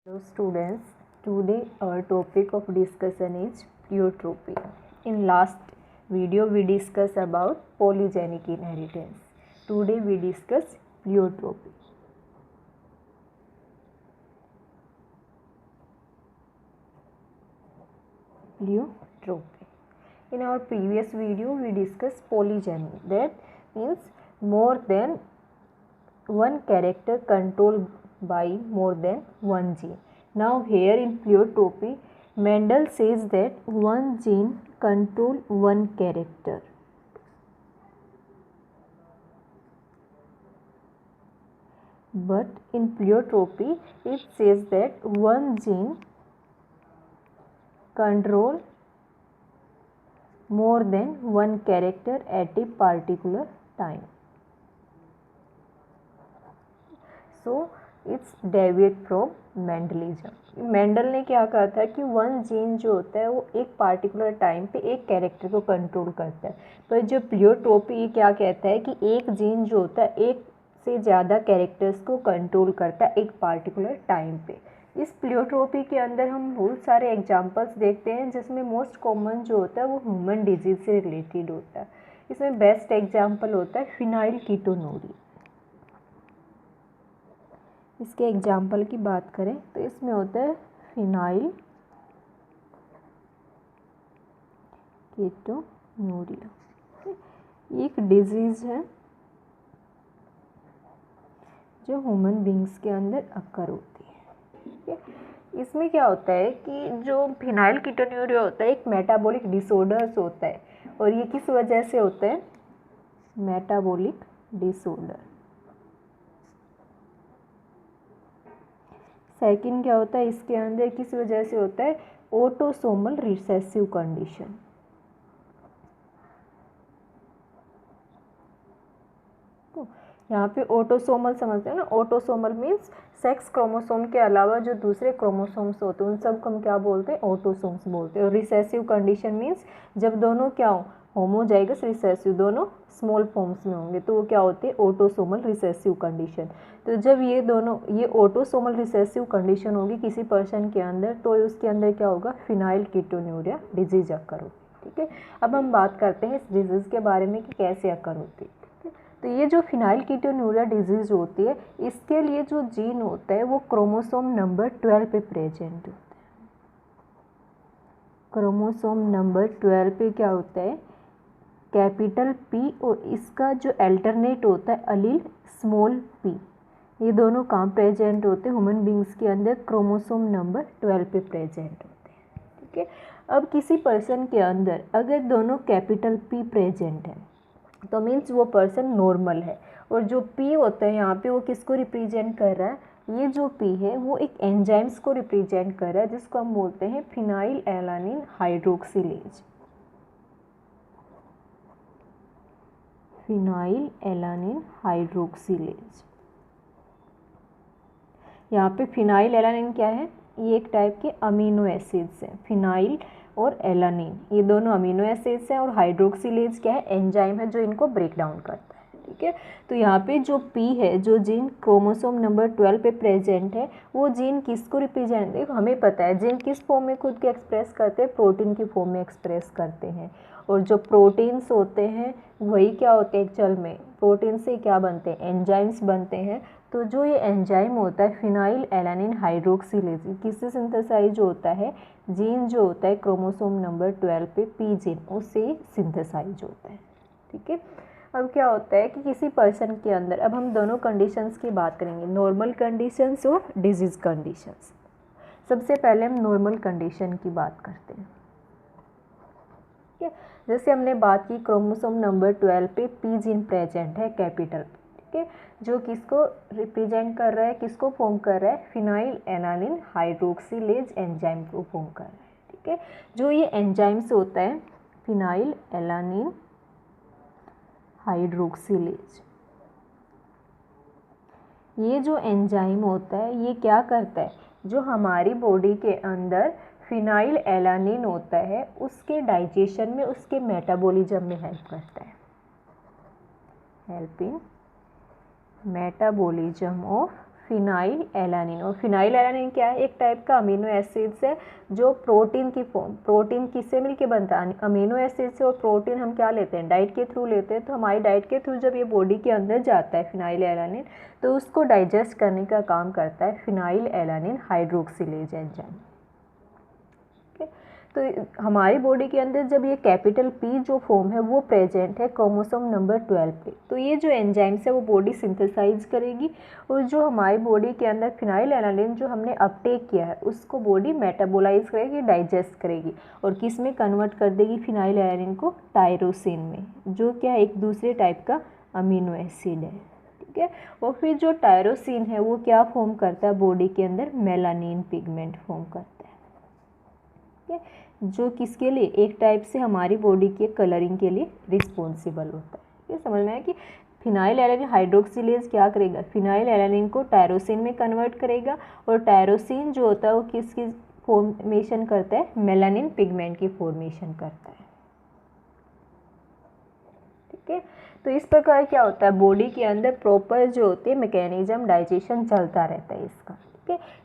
Hello students, today our topic of discussion is pleiotropy. In last video we discussed about polygenic inheritance. Today we discuss pleiotropy. Pleiotropy. In our previous video we discussed polygyny, that means more than one character controlled by more than one gene. Now here in pleiotropy, Mendel says that one gene control one character. But in pleiotropy, it says that one gene control more than one character at a particular time. So it's deviate from Mendelism. Mendel ने क्या कहा था कि one gene जो होता है वो एक पार्टिकुलर टाइम पे एक कैरेक्टर को कंट्रोल करता है. पर जो प्leiotropy क्या कहता है कि एक जीन जो होता है एक से ज़्यादा कैरेक्टर्स को कंट्रोल करता है एक पार्टिकुलर टाइम पे. इस प्leiotropy के अंदर हम बहुत सारे एग्जांपल्स देखते हैं जिसमें मोस्ट कॉमन जो होता है वो ह्यूमन डिजीज से रिलेटेड होता है. इसमें बेस्ट एग्जाम्पल होता है फिनाइलकीटोनुरिया. इसके एग्जाम्पल की बात करें तो इसमें होता है फिनाइल कीटोन्यूरिया. एक डिजीज़ है जो ह्यूमन बींग्स के अंदर अक्कर होती है. ठीक है, इसमें क्या होता है कि जो फिनाइल कीटोन्यूरिया होता है एक मेटाबॉलिक डिसऑर्डर्स होता है. और ये किस वजह से होता है? Metabolic disorder. सेकंड क्या होता है इसके अंदर किस वजह से होता है? Autosomal recessive condition. तो यहाँ पे ऑटोसोमल समझते हैं ना. ऑटोसोमल मीन्स सेक्स क्रोमोसोम के अलावा जो दूसरे क्रोमोसोम्स होते हैं उन सब को हम क्या बोलते हैं? ऑटोसोम्स बोलते हैं. और रिसेसिव कंडीशन मीन्स जब दोनों क्या हो? होमोजाइगस रिसेसिव, दोनों स्मॉल फॉर्म्स में होंगे तो वो क्या होते हैं? Autosomal recessive condition. तो जब ये दोनों ये ऑटोसोमल रिसेसिव कंडीशन होगी किसी पर्सन के अंदर तो उसके अंदर क्या होगा? फिनाइलकीटोन्यूरिया डिजीज अकर होगी. ठीक है, अब हम बात करते हैं इस डिजीज़ के बारे में कि कैसे अकर होती है. ठीक है, तो ये जो फिनाइलकीटोन्यूरिया डिजीज़ होती है इसके लिए जो जीन होता है वो क्रोमोसोम नंबर 12 पे प्रेजेंट होता है. क्रोमोसोम नंबर 12 पे क्या होता है? कैपिटल पी और इसका जो अल्टरनेट होता है अलील स्मॉल पी. ये दोनों कहाँ प्रेजेंट होते हैं? ह्यूमन बींग्स के अंदर क्रोमोसोम नंबर 12 पे प्रेजेंट होते हैं. ठीक है, अब किसी पर्सन के अंदर अगर दोनों कैपिटल पी प्रेजेंट है तो मीन्स वो पर्सन नॉर्मल है. और जो पी होता है यहाँ पे वो किसको रिप्रेजेंट कर रहा है? ये जो पी है वो एक एंजाइम्स को रिप्रेजेंट कर रहा है जिसको हम बोलते हैं phenyl alanine hydroxylase. Phenyl alanine hydroxylase. यहाँ पे फिनाइल एलानिन क्या है? ये एक टाइप के अमीनो एसिड्स हैं. फिनाइल और एलानिन ये दोनों अमीनो एसिड्स हैं और हाइड्रोक्सिलेज क्या है? एंजाइम है जो इनको ब्रेक डाउन करता है. ठीक है, तो यहाँ पे जो पी है जो जीन क्रोमोसोम नंबर 12 पे प्रेजेंट है वो जीन किसको रिप्रेजेंट? देखो हमें पता है जीन किस फॉर्म में खुद के एक्सप्रेस करते हैं? प्रोटीन की फॉर्म में एक्सप्रेस करते हैं. और जो प्रोटीन्स होते हैं वही क्या होते हैं एक्चुअल में? प्रोटीन से क्या बनते हैं? एंजाइम्स बनते हैं. तो जो ये एंजाइम होता है फिनाइल एलानिन हाइड्रोक्सिलेज किससे सिंथेसाइज होता है? जीन जो होता है क्रोमोसोम नंबर 12 पे पी जीन उससे सिंथेसाइज होता है. ठीक है, अब क्या होता है कि किसी पर्सन के अंदर अब हम दोनों कंडीशंस की बात करेंगे, नॉर्मल कंडीशंस और डिजीज कंडीशंस. सबसे पहले हम नॉर्मल कंडीशन की बात करते हैं. ठीक है, जैसे हमने बात की क्रोमोसोम नंबर 12 पे पी जीन प्रेजेंट है कैपिटल. ठीक है, जो किसको रिप्रेजेंट कर रहा है? किसको फॉर्म कर रहा है? फिनाइल एलानिन हाइड्रोक्सिलेज एंजाइम को फॉर्म कर रहा है. ठीक है, जो ये एंजाइम्स होता है फिनाइल एलानिन हाइड्रोक्सिलेज, ये जो एंजाइम होता है ये क्या करता है? जो हमारी बॉडी के अंदर फिनाइल एलानिन होता है उसके डाइजेशन में उसके मेटाबॉलिज्म में हेल्प करता है. Help in metabolism of phenyl alanine. और फिनाइल एलानिन क्या है? एक टाइप का अमीनो एसिड्स है जो प्रोटीन की फॉर्म, प्रोटीन किससे मिलके बनता है? अमीनो एसिड से। और प्रोटीन हम क्या लेते हैं? डाइट के थ्रू लेते हैं। तो हमारी डाइट के थ्रू जब ये बॉडी के अंदर जाता है फिनाइल एलानिन, तो उसको डाइजेस्ट करने का काम करता है फिनाइल एलानिन हाइड्रोक्सिलेज एंजाइम। तो हमारी बॉडी के अंदर जब ये कैपिटल पी जो फॉर्म है वो प्रेजेंट है क्रोमोसोम नंबर 12 पे, तो ये जो एंजाइम्स है वो बॉडी सिंथेसाइज करेगी और जो हमारी बॉडी के अंदर फिनाइल एलानिन जो हमने अपटेक किया है उसको बॉडी मेटाबोलाइज करेगी, डाइजेस्ट करेगी और किस में कन्वर्ट कर देगी? फिनाइल एलानिन को टायरोसिन में, जो क्या एक दूसरे टाइप का अमीनो एसिड है। ठीक है। और फिर जो टायरोसिन है वो क्या फॉर्म करता है बॉडी के अंदर? मेलानिन पिगमेंट फॉर्म करता है। जो किसके लिए? एक टाइप से हमारी बॉडी के कलरिंग के लिए रिस्पॉन्सिबल होता है। ये समझ में आया कि फिनाइल एलानिन हाइड्रोक्सिलेज क्या करेगा? फिनाइल एलानिन को टायरोसिन में कन्वर्ट करेगा और टायरोसिन जो होता है वो किसकी फॉर्मेशन करता है? मेलानिन पिगमेंट की फॉर्मेशन करता है। ठीक है। तो इस प्रकार क्या होता है बॉडी के अंदर प्रॉपर जो होती है मैकेनिज्म डाइजेशन चलता रहता है इसका।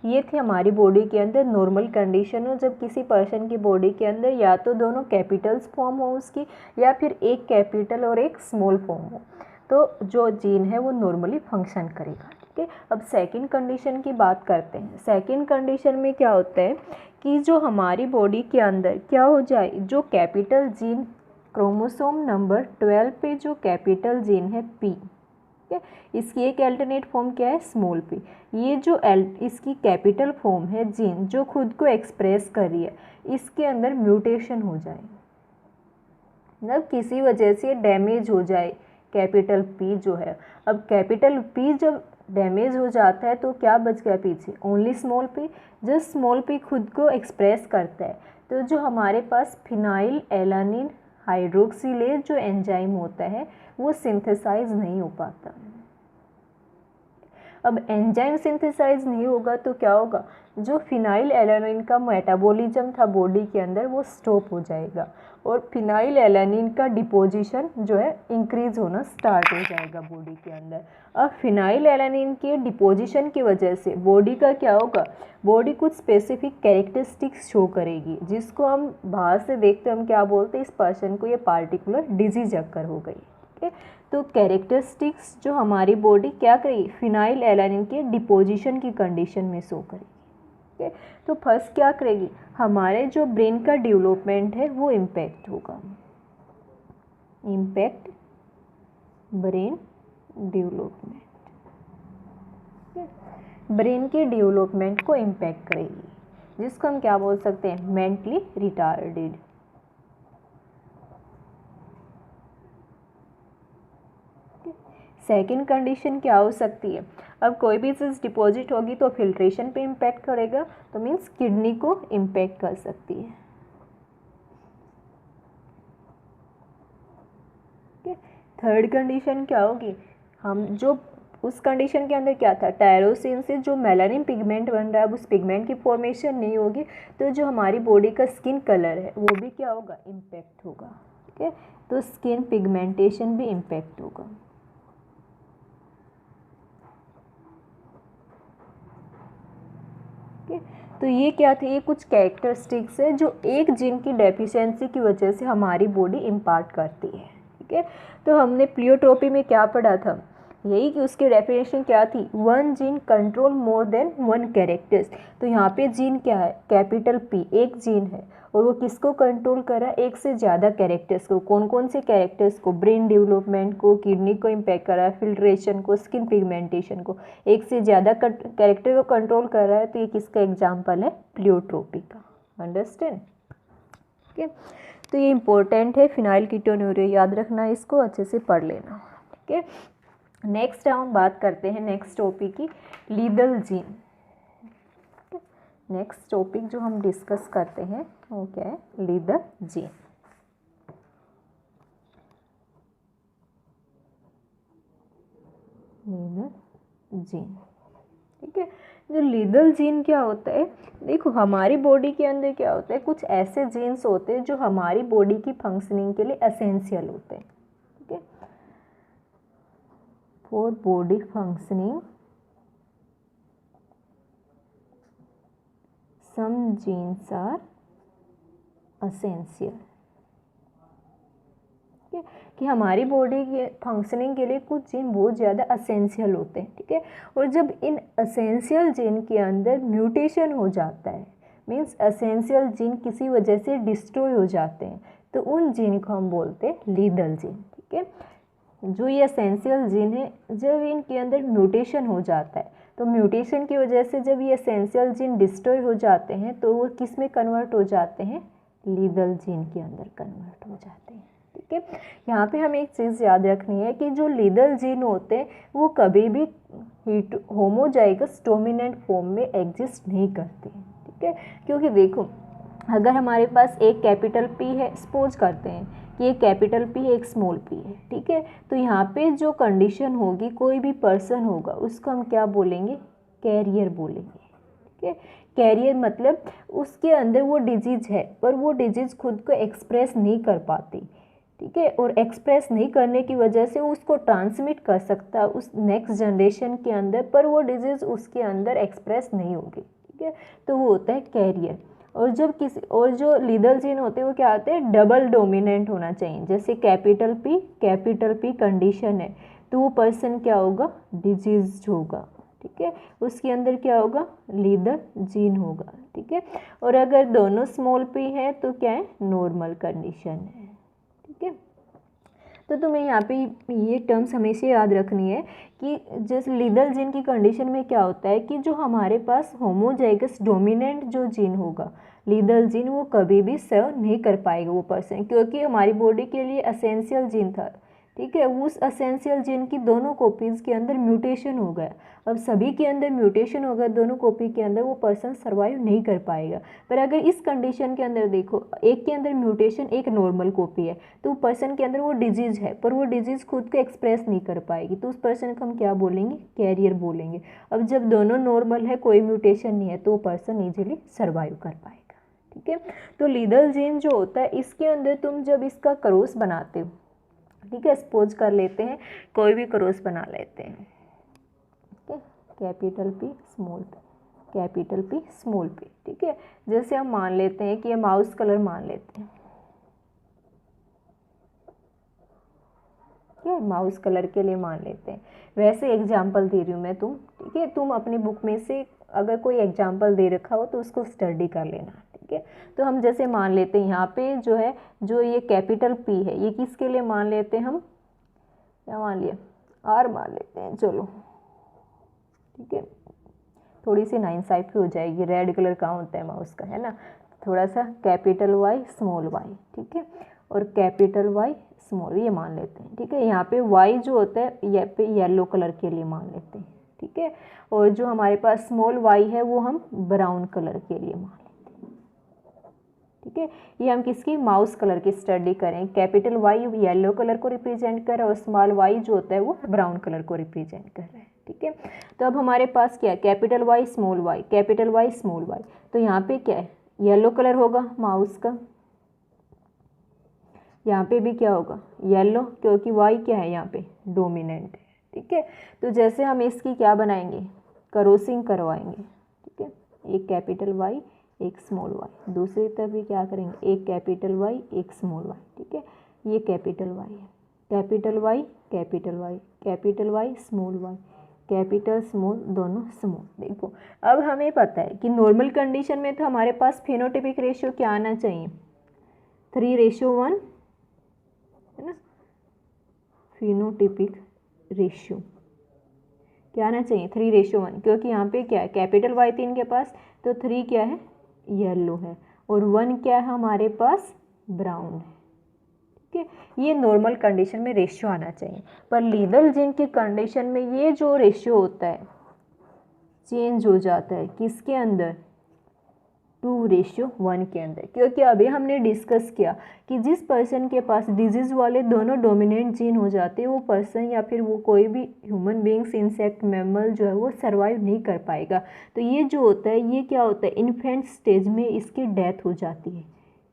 ये थी हमारी बॉडी के अंदर नॉर्मल कंडीशन हो जब किसी पर्सन की बॉडी के अंदर या तो दोनों कैपिटल्स फॉर्म हो उसकी या फिर एक कैपिटल और एक स्मॉल फॉर्म हो, तो जो जीन है वो नॉर्मली फंक्शन करेगा। ठीक है। अब सेकंड कंडीशन की बात करते हैं। सेकंड कंडीशन में क्या होता है कि जो हमारी बॉडी के अंदर क्या हो जाए, जो कैपिटल जीन क्रोमोसोम नंबर 12 पे जो कैपिटल जीन है पी, इसकी एक अल्टरनेट फॉर्म क्या है? Small P. ये जो इसकी कैपिटल फॉर्म है जीन जो खुद को एक्सप्रेस कर रही है, इसके अंदर म्यूटेशन हो जाए, मतलब किसी वजह से डैमेज हो जाए कैपिटल पी जो है। अब कैपिटल पी जब डैमेज हो जाता है तो क्या बच गया पीछे? Only small P. जब स्मॉल पी खुद को एक्सप्रेस करता है तो जो हमारे पास फिनाइल एलानिन हाइड्रोक्सिलेज जो एंजाइम होता है वो सिंथेसाइज नहीं हो पाता। अब एंजाइम सिंथेसाइज नहीं होगा तो क्या होगा? जो फिनाइल एलानिन का मेटाबॉलिज्म था बॉडी के अंदर वो स्टॉप हो जाएगा और फिनाइल एलानिन का डिपोजिशन जो है इंक्रीज होना स्टार्ट हो जाएगा बॉडी के अंदर। अब फिनाइल एलानिन के डिपोजिशन की वजह से बॉडी का क्या होगा? बॉडी कुछ स्पेसिफिक कैरेक्टरिस्टिक्स शो करेगी जिसको हम बाहर से देखते हम क्या बोलते हैं? इस पर्सन को ये पार्टिकुलर डिजीज अकर हो गई। ठीक है। तो कैरेक्टरिस्टिक्स जो हमारी बॉडी क्या करेगी? फिनाइल एलानिन के डिपोजिशन की कंडीशन में शो करेगी। ठीक है। तो फर्स्ट क्या करेगी? हमारे जो ब्रेन का डेवलपमेंट है वो इम्पैक्ट होगा। इम्पैक्ट ब्रेन डेवलपमेंट, ब्रेन के डेवलपमेंट को इम्पैक्ट करेगी जिसको हम क्या बोल सकते हैं? Mentally retarded. सेकेंड कंडीशन क्या हो सकती है? अब कोई भी चीज़ डिपॉजिट होगी तो फिल्ट्रेशन पे इम्पैक्ट करेगा, तो मीन्स किडनी को इम्पैक्ट कर सकती है। थर्ड कंडीशन क्या होगी? हम जो उस कंडीशन के अंदर क्या था? टायरोसिन से जो मेलानिन पिगमेंट बन रहा है अब उस पिगमेंट की फॉर्मेशन नहीं होगी तो जो हमारी बॉडी का स्किन कलर है वो भी क्या होगा? इम्पैक्ट होगा। ठीक है। तो स्किन पिगमेंटेशन भी इम्पैक्ट होगा। तो ये क्या थे? ये कुछ कैरेक्टरिस्टिक्स है जो एक जीन की डेफिशिएंसी की वजह से हमारी बॉडी इम्पार्ट करती है। ठीक है। तो हमने प्लियोट्रोपी में क्या पढ़ा था? यही कि उसकी डेफिनेशन क्या थी? One gene control more than one characters. तो यहाँ पे जीन क्या है? कैपिटल पी एक जीन है और वो किसको कंट्रोल कर रहा है? एक से ज़्यादा कैरेक्टर्स को। कौन कौन से कैरेक्टर्स को? ब्रेन डेवलपमेंट को, किडनी को इम्पैक्ट कर रहा है, फिल्ट्रेशन को, स्किन पिगमेंटेशन को, एक से ज़्यादा कैरेक्टर को कंट्रोल कर रहा है। तो ये किसका एग्जाम्पल है? प्लियोट्रोपी का। अंडरस्टैंड? ठीक है। तो ये इंपॉर्टेंट है, फिनाइल कीटोन्यूरिया याद रखना, इसको अच्छे से पढ़ लेना। ठीक है। नेक्स्ट हम बात करते हैं नेक्स्ट टॉपिक की, लीदल जीन। नेक्स्ट टॉपिक जो हम डिस्कस करते हैं वो क्या है? लीदल जीन। लीदल जीन। ठीक है। जो लीदल जीन क्या होता है? देखो हमारी बॉडी के अंदर क्या होता है? कुछ ऐसे जीन्स होते हैं जो हमारी बॉडी की फंक्शनिंग के लिए एसेंशियल होते हैं। ठीक है। For body functioning some genes are essential, कि हमारी बॉडी के फंक्शनिंग के लिए कुछ जीन बहुत ज़्यादा असेंशियल होते हैं, ठीक है। और जब इन असेंशियल जीन के अंदर म्यूटेशन हो जाता है, मीन्स असेंशियल जीन किसी वजह से डिस्ट्रॉय हो जाते हैं, तो उन जीन को हम बोलते हैं लीदल जीन, ठीक है। जो ये असेंशियल जीन है, जब इनके अंदर म्यूटेशन हो जाता है, तो म्यूटेशन की वजह से जब ये असेंशियल जीन डिस्ट्रॉय हो जाते हैं, तो वो किस में कन्वर्ट हो जाते हैं, लीदल जीन के अंदर कन्वर्ट हो जाते हैं, ठीक है। यहाँ पे हमें एक चीज़ याद रखनी है कि जो लीदल जीन होते हैं वो कभी भी होमोजाइगस डोमिनेंट फॉर्म में एग्जिस्ट नहीं करते, ठीक है। क्योंकि देखो, अगर हमारे पास एक कैपिटल पी है, सपोज करते हैं कि एक कैपिटल पी है, एक स्मॉल पी है, ठीक है, तो यहाँ पे जो कंडीशन होगी, कोई भी पर्सन होगा उसको हम क्या बोलेंगे, कैरियर बोलेंगे, ठीक है। कैरियर मतलब उसके अंदर वो डिजीज है, पर वो डिजीज खुद को एक्सप्रेस नहीं कर पाती, ठीक है, और एक्सप्रेस नहीं करने की वजह से उसको ट्रांसमिट कर सकता है उस नेक्स्ट जनरेशन के अंदर, पर वो डिजीज़ उसके अंदर एक्सप्रेस नहीं होगी, ठीक है, तो वो होता है कैरियर। और जो लीदल जीन होते हैं वो क्या होते हैं, डबल डोमिनेंट होना चाहिए। जैसे कैपिटल पी कंडीशन है, तो वो पर्सन क्या होगा, डिजीज होगा, ठीक है, उसके अंदर क्या होगा, लीदल जीन होगा, ठीक है। और अगर दोनों स्मॉल पी है तो क्या है, नॉर्मल कंडीशन है, ठीक है। तो तुम्हें यहाँ पे ये टर्म्स हमेशा याद रखनी है कि जैसे लीदल जीन की कंडीशन में क्या होता है कि जो हमारे पास होमोजाइगस डोमिनेंट जो जीन होगा, लीदल जीन, वो कभी भी सर्व नहीं कर पाएगा वो पर्सन, क्योंकि हमारी बॉडी के लिए असेंशियल जीन था, ठीक है। उस असेंशियल जीन की दोनों कॉपीज़ के अंदर म्यूटेशन हो गया, अब सभी के अंदर म्यूटेशन हो गया दोनों कॉपी के अंदर, वो पर्सन सर्वाइव नहीं कर पाएगा। पर अगर इस कंडीशन के अंदर देखो, एक के अंदर म्यूटेशन, एक नॉर्मल कॉपी है, तो पर्सन के अंदर वो डिजीज़ है, पर वो डिजीज़ खुद को एक्सप्रेस नहीं कर पाएगी, तो उस पर्सन को हम क्या बोलेंगे, कैरियर बोलेंगे। अब जब दोनों नॉर्मल है, कोई म्यूटेशन नहीं है, तो वो पर्सन ईजिली सर्वाइव कर पाएगा, ठीक है। तो लीदल जीन जो होता है, इसके अंदर तुम जब इसका क्रॉस बनाते हो, ठीक है, सपोज कर लेते हैं, कोई भी क्रॉस बना लेते हैं, ठीक है, capital P small P, capital P small P, ठीक है। जैसे हम मान लेते हैं कि ये माउस कलर मान लेते हैं, ठीक है, माउस कलर के लिए मान लेते हैं। वैसे एग्जाम्पल दे रही हूँ मैं, ठीक है, तुम अपनी बुक में से अगर कोई एग्जाम्पल दे रखा हो तो उसको स्टडी कर लेना, ठीक है। तो हम जैसे मान लेते हैं यहाँ पे जो है, जो ये कैपिटल पी है, ये किसके लिए मान लेते हैं हम, क्या मान लिया, आर मान लेते हैं, चलो, ठीक है। थोड़ी सी नाइंसाफ़ी हो जाएगी, रेड कलर कहाँ होता है माउस का, है ना, थोड़ा सा कैपिटल वाई स्मॉल वाई, ठीक है, और कैपिटल वाई स्मॉल, ये मान लेते हैं, ठीक है। यहाँ पे वाई जो होता है यहाँ पे येलो कलर के लिए मान लेते हैं, ठीक है, और जो हमारे पास स्मॉल वाई है वो हम ब्राउन कलर के लिए मान लेते हैं, ठीक है। ये हम किसकी, माउस कलर की स्टडी करें, कैपिटल वाई येलो कलर को रिप्रेजेंट कर रहा है और स्मॉल वाई जो होता है वो ब्राउन कलर को रिप्रेजेंट कर रहा है, ठीक है। तो अब हमारे पास क्या है, capital Y small Y, capital Y small Y, तो यहाँ पे क्या है, येलो कलर होगा माउस का, यहाँ पे भी क्या होगा, येलो, क्योंकि वाई क्या है यहाँ पे, डोमिनेंट है, ठीक है। तो जैसे हम इसकी क्या बनाएंगे, क्रॉसिंग करवाएंगे, ठीक है, एक कैपिटल वाई एक स्मॉल वाई, दूसरी तरफ भी क्या करेंगे, एक कैपिटल वाई एक स्मॉल वाई, ठीक है। ये कैपिटल वाई है, capital Y capital Y, capital Y small Y, capital small, दोनों स्मॉल। देखो अब हमें पता है कि नॉर्मल कंडीशन में तो हमारे पास फिनोटिपिक रेशियो क्या आना चाहिए, 3:1, है ना, फिनोटिपिक रेशियो क्या आना चाहिए, 3:1, क्योंकि यहाँ पे क्या है, कैपिटल वाई 3 के पास, तो 3 क्या है, येलो है, और 1 क्या है हमारे पास, ब्राउन है, ठीक है। ये नॉर्मल कंडीशन में रेशियो आना चाहिए, पर लीदल जीन की कंडीशन में ये जो रेशियो होता है चेंज हो जाता है, किसके अंदर, 2:1 के अंदर, क्योंकि अभी हमने डिस्कस किया कि जिस पर्सन के पास डिजीज़ वाले दोनों डोमिनेंट जीन हो जाते हैं, वो पर्सन या फिर वो कोई भी ह्यूमन बींग्स, इंसेक्ट, मैमल जो है वो सर्वाइव नहीं कर पाएगा। तो ये जो होता है, ये क्या होता है, इन्फेंट स्टेज में इसकी डेथ हो जाती है,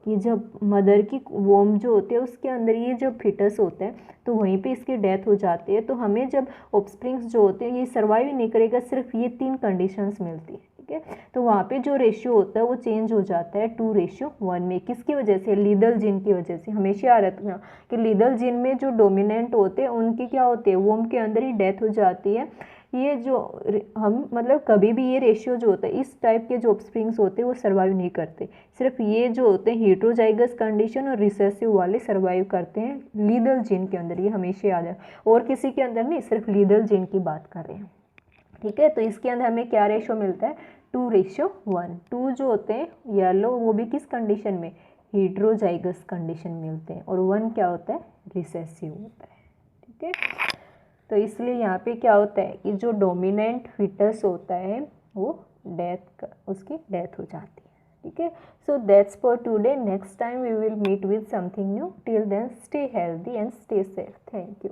कि जब मदर की वोम जो होती है उसके अंदर ये जब फिटस होता है तो वहीं पे इसकी डेथ हो जाती है। तो हमें जब ऑफस्प्रिंग्स जो होते हैं ये सर्वाइव नहीं करेगा, सिर्फ ये 3 कंडीशंस मिलती है, ठीक ठीक है। तो वहाँ पे जो रेशियो होता है वो चेंज हो जाता है 2:1 में। किसकी वजह से? लीदल जीन की वजह से। हमेशा याद रखना कि लीदल जीन में जो डोमिनेंट होते हैं उनकी क्या होती है, वोम के अंदर ही डेथ हो जाती है। ये जो हम मतलब कभी भी ये रेशियो जो होता है, इस टाइप के जो ऑफस्प्रिंग्स होते हैं वो सर्वाइव नहीं करते। सिर्फ ये जो होते हैं हेटेरोजाइगस कंडीशन और रिसेसिव वाले सर्वाइव करते हैं लीदल जीन के अंदर। ये हमेशा याद है, और किसी के अंदर नहीं, सिर्फ लीदल जीन की बात कर रहे हैं, ठीक है। तो इसके अंदर हमें क्या रेशो मिलता है? 2:1। 2 जो होते हैं येलो, वो भी किस कंडीशन में? हेटेरोजाइगस कंडीशन में मिलते हैं, और 1 क्या होता है? रिसेसिव होता है, ठीक है। तो इसलिए यहाँ पे क्या होता है कि जो डोमिनेंट फीटस होता है वो उसकी डेथ हो जाती है, ठीक है। So that's for today. Next time we will meet with something new. Till then stay healthy and stay safe. Thank you.